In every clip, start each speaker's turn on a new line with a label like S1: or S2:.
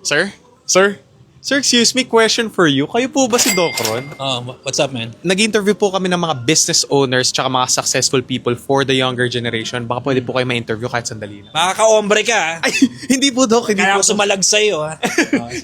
S1: Sir? Sir? Sir, excuse me, question for you. Kayo po ba si Doc Ron?
S2: What's up, man?
S1: Nag-interview po kami ng mga business owners tsaka mga successful people for the younger generation. Baka pwede po kayo ma-interview kahit sandali lang.
S2: Makaka-ombre ka, ha?
S1: Ay, hindi po, Doc. Hindi
S2: Kaya
S1: po,
S2: ako sumalag sa'yo, ha?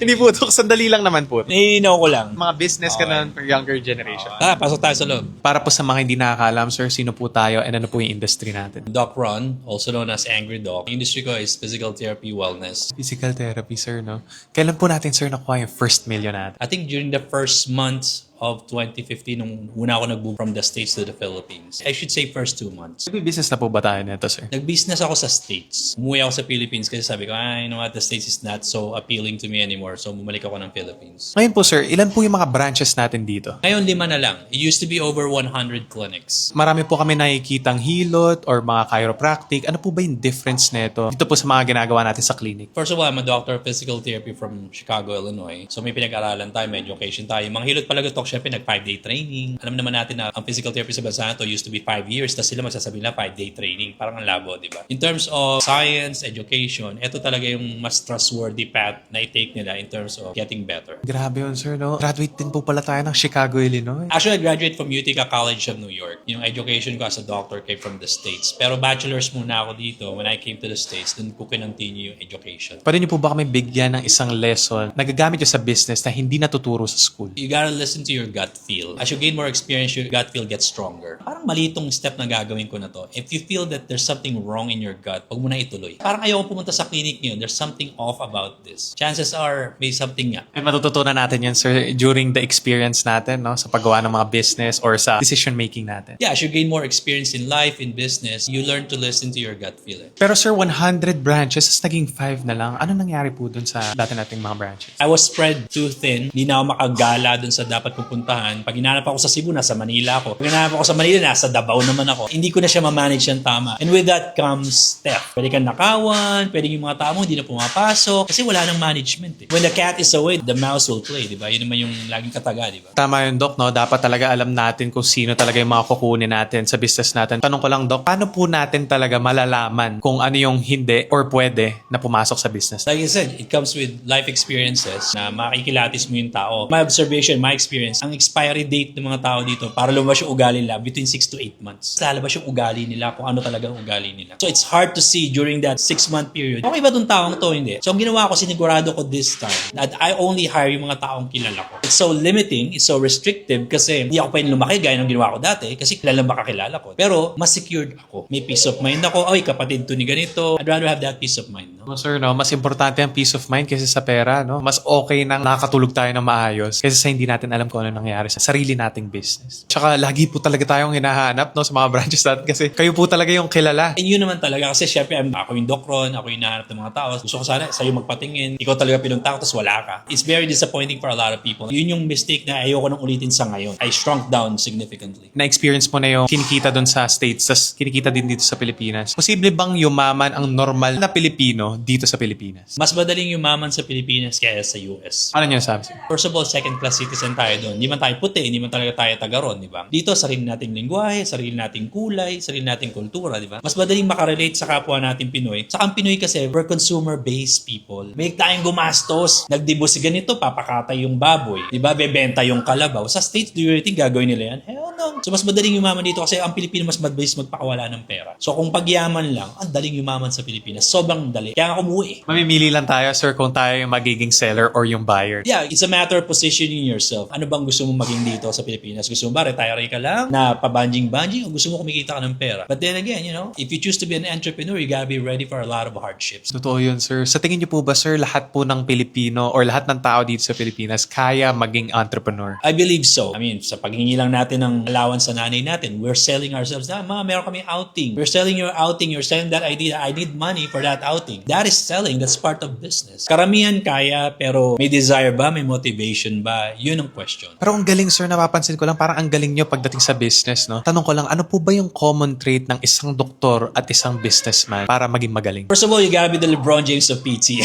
S1: Hindi po, Doc. Sandali lang naman po.
S2: Nahihinaw ko lang.
S1: Mga business ka na for younger generation.
S2: Pasok tayo sa loob.
S1: Para po sa mga hindi nakakaalam, sir, sino po tayo and ano po yung industry natin?
S2: Doc Ron, also known as Angry Doc. Yung industry ko is physical therapy wellness.
S1: Physical therapy, sir, no? Kailan po natin, sir, nakuha yung first million natin?
S2: I think during the first months of 2015, nung una ako nag-move from the States to the Philippines. I should say first 2 months.
S1: Nag-business na po ba tayo nito, sir?
S2: Nag-business ako sa States. Umuwi ako sa Philippines kasi sabi ko, you know what, the States is not so appealing to me anymore. So, bumalik ako ng Philippines.
S1: Ngayon po, sir, ilan po yung mga branches natin dito?
S2: Ngayon, 5 na lang. It used to be over 100 clinics.
S1: Marami po kami nakikitang hilot or mga chiropractic. Ano po ba yung difference nito dito po sa mga ginagawa natin sa clinic?
S2: First of all, I'm a doctor of physical therapy from Chicago, Illinois. So may pinag-aralan tayo, may education tayo. Mga hilot palaga talk, syempre nag 5-day training. Alam naman natin na ang physical therapy sa bansa na to used to be 5 years. Tapos sila magsasabi na 5-day training. Parang ang labo, di ba? In terms of science, education, ito talaga yung mas trustworthy path na i-take nila in terms of getting better.
S1: Grabe yun, sir, no? Graduate din po pala tayo ng Chicago, Illinois.
S2: Actually, I graduate from Utica College of New York. Yung education ko as a doctor came from the States. Pero bachelor's muna ako dito. When I came to the States, dun ko kinontinue yung education.
S1: Pwede niyo po ba kami bigyan ng isang lesson na gagamit niyo sa business na hindi natuturo sa school?
S2: You gotta listen to your gut feel. As you gain more experience, your gut feel gets stronger. Parang mali itong step na gagawin ko na to. If you feel that there's something wrong in your gut, huwag mo na ituloy. Parang ayaw pumunta sa clinic niyo. There's something off about this. Chances are, may something nga.
S1: And matututunan natin yan, sir, during the experience natin, no? Sa paggawa ng mga business or sa decision-making natin.
S2: Yeah, as you gain more experience in life, in business, you learn to listen to your gut feeling.
S1: Pero sir, 100 branches, tas naging 5 na lang. Ano nangyari po dun sa dati nating mga branches?
S2: I was spread too thin. Hindi na ako makagala dun sa dapat pupuntahan. Pag hinanap ako sa Cebu, nasa Manila ako. Pag hinanap ako sa Manila, nasa Davao naman ako. Hindi ko na siya ma-manage yung tama. And with that comes theft. Pwede kang nakawan, pwede yung mga tao mo hindi na pumapasok kasi wala nang management. When the cat is away, the mouse will play, di ba? Yun naman yung laging kataga, di ba?
S1: Tama yun, Doc, no? Dapat talaga alam natin kung sino talaga yung mga kukunin natin sa business natin. Tanong ko lang, Doc, paano po natin talaga malalaman kung ano yung hindi or pwede na pumasok sa business?
S2: Like I said, it comes with life experiences na makikilatis mo yung tao. My observation, my experience, ang expiry date ng mga tao dito para lumabas yung ugali nila between 6 to 8 months. Lalabas yung ugali nila kung ano talaga ang ugali nila. So it's hard to see during that 6-month period. Okay ba itong taong to? Hindi. So ang ginawa ko, sinigurado ko this time that I only hire yung mga taong kilala ko. It's so limiting, it's so restrictive kasi hindi ako pwedeng lumaki gaya ng ginawa ko dati kasi kilala ba kakilala ko. Pero mas secured ako. May peace of mind ako. Ay, kapatid to ni ganito. I'd rather have that peace of mind. No?
S1: Sir, no, mas importante ang peace of mind kaysa sa pera, no? Mas okay nang nakakatulog tayo ng maayos kaysa sa hindi natin alam kung ano nangyari sa sarili nating business. Tsaka lagi po talaga tayong hinahanap, no, sa mga branches natin kasi kayo po talaga yung kilala.
S2: And yun naman talaga kasi syempre ako yung Doc Ron, ako yung hinahanap ng mga tao. Gusto ko sana sa'yo magpatingin. Ikaw talaga pinunta ko tapos wala ka. It's very disappointing for a lot of people. Yun yung mistake na ayoko nang ulitin sa ngayon. I shrunk down significantly.
S1: Na-experience mo na yung kinikita doon sa States, tas kinikita din dito sa Pilipinas. Posible bang yumaman ang normal na Pilipino dito sa Pilipinas?
S2: Mas madaling yumaman sa Pilipinas kaya sa US.
S1: Ano nyo sabi, sir?
S2: First of all, second-class citizen tayo doon. Hindi man tayo puti, hindi man talaga tayo taga-ron, di ba? Dito, sarili nating lingwahe, sarili nating kulay, sarili nating kultura, di ba? Mas madaling makarelate sa kapwa nating Pinoy. Saka ang Pinoy kasi, we're consumer-based people. May tayong gumastos. Nagdibo si ganito, papakatay yung baboy. Di ba? Bebenta yung kalabaw. Sa States, do you think gagawin nila yan? Hell no. So, mas madaling yumaman dito kasi ang Pilipino mas madaling magpakawala ng pera. So, kung pagyaman lang, ang daling yumaman sa Pilipinas. Sobrang dali. Kaya nga umuwi.
S1: Mamimili lang tayo, sir, kung tayo yung magiging seller or yung buyer.
S2: Yeah, it's a matter of positioning yourself. Ano bang gusto mo maging dito sa Pilipinas? Gusto mo ba retire ka lang na pabanjing-banjing o gusto mo kumikita ka ng pera? But then again, you know, if you choose to be an entrepreneur, you gotta be ready for a lot of hardships.
S1: Totoo yun, sir. Sa tingin niyo po ba, sir, lahat po ng Pilipino or lahat ng tao dito sa Pilipinas kaya maging entrepreneur?
S2: I believe so. I mean, sa paghingi lang natin ng allowance sa nanay natin, we're selling ourselves. Ma, meron kami outing. We're selling your outing. You're selling that idea. I need money for that outing. That is selling. That's part of business. Karamihan kaya, pero may desire ba? May motivation ba? Yun ang question.
S1: Pero ang galing, sir, napapansin ko lang, parang ang galing nyo pagdating sa business, no? Tanong ko lang, ano po ba yung common trait ng isang doktor at isang businessman para maging magaling?
S2: First of all, you gotta be the LeBron James of PT.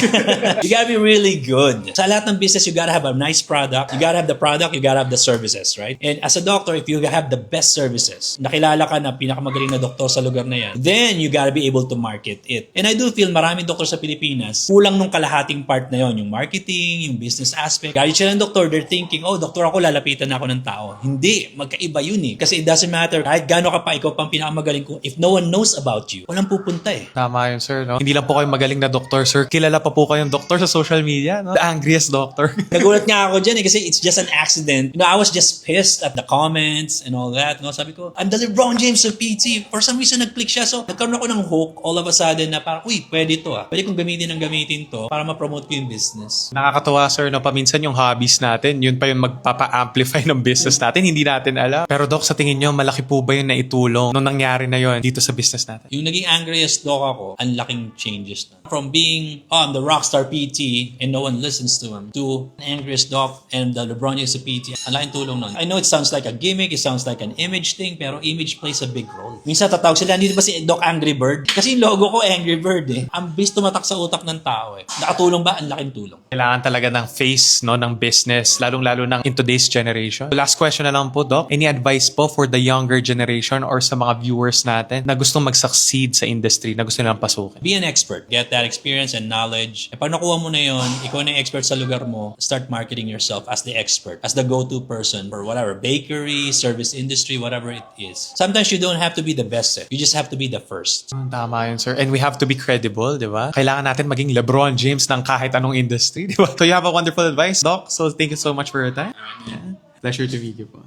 S2: You gotta be really good. Sa lahat ng business, you gotta have a nice product. You gotta have the product, you gotta have the services, right? And as a doctor, if you have the best services, nakilala ka na pinakamagaling na doktor sa lugar na yan, then you gotta be able to market it. And I do feel maraming doktor doktor sa Pilipinas, kulang nung kalahating part na yon, yung marketing, yung business aspect. Galit sila ng doktor, they're thinking, oh, doktor ako, lalapitan ako ng tao. Hindi, magkaiba yun eh. Kasi it doesn't matter, kahit gaano ka pa, ikaw pang pinakamagaling ko, if no one knows about you, walang pupunta eh.
S1: Tama yun, sir. No? Hindi lang po kayo magaling na doktor, sir. Kilala pa po kayong doktor sa social media. No? The angriest doctor.
S2: Nagulat nga ako dyan eh, kasi it's just an accident. You know, I was just pissed at the comments and all that. No? Sabi ko, I'm the LeBron James of PT. For some reason, nag-click siya. So, nagkaroon ako ng hook all of a sudden na parang, uy, pwede to ah. Pwede kong gamitin to para ma-promote ko yung business.
S1: Nakakatuwa, sir, no? Paminsan yung hobbies natin, yun pa yung magpapa-amplify ng business natin. Hindi natin alam. Pero, Doc, sa tingin nyo, malaki po ba yung naitulong nung nangyari na yun dito sa business natin?
S2: Yung naging angriest doc ako, ang laking changes na. From being, oh, I'm the rockstar PT and no one listens to him, to an angriest doc and the LeBron James of PT. Ang laking tulong nun. I know it sounds like a gimmick, it sounds like an image thing, pero image plays a big role. Minsan tatawag sila, hindi ba si Doc Angry Bird? Kasi yung logo ko Angry Bird eh. Ang bilis tumatak sa utak ng tao eh. Nakatulong ba? Ang laking tulong.
S1: Kailangan talaga ng face, no, ng business, lalong-lalo ng in today's generation. Last question na lang po, Doc. Any advice po for the younger generation or sa mga viewers natin na gustong mag-succeed sa industry, na gusto nilang pasukin?
S2: Be an expert. Get that experience and knowledge. E pag nakuha mo na yun, ikaw na yung expert sa lugar mo, start marketing yourself as the expert, as the go-to person for whatever, bakery, service industry, whatever it is. Sometimes you don't have to be the best. You just have to be the first.
S1: Tama yun, sir. And we have to be credible, di ba? Kailangan natin maging LeBron James ng kahit anong industry, di ba? So you have a wonderful advice, Doc. So thank you so much for your time. Yeah. Pleasure to meet you po.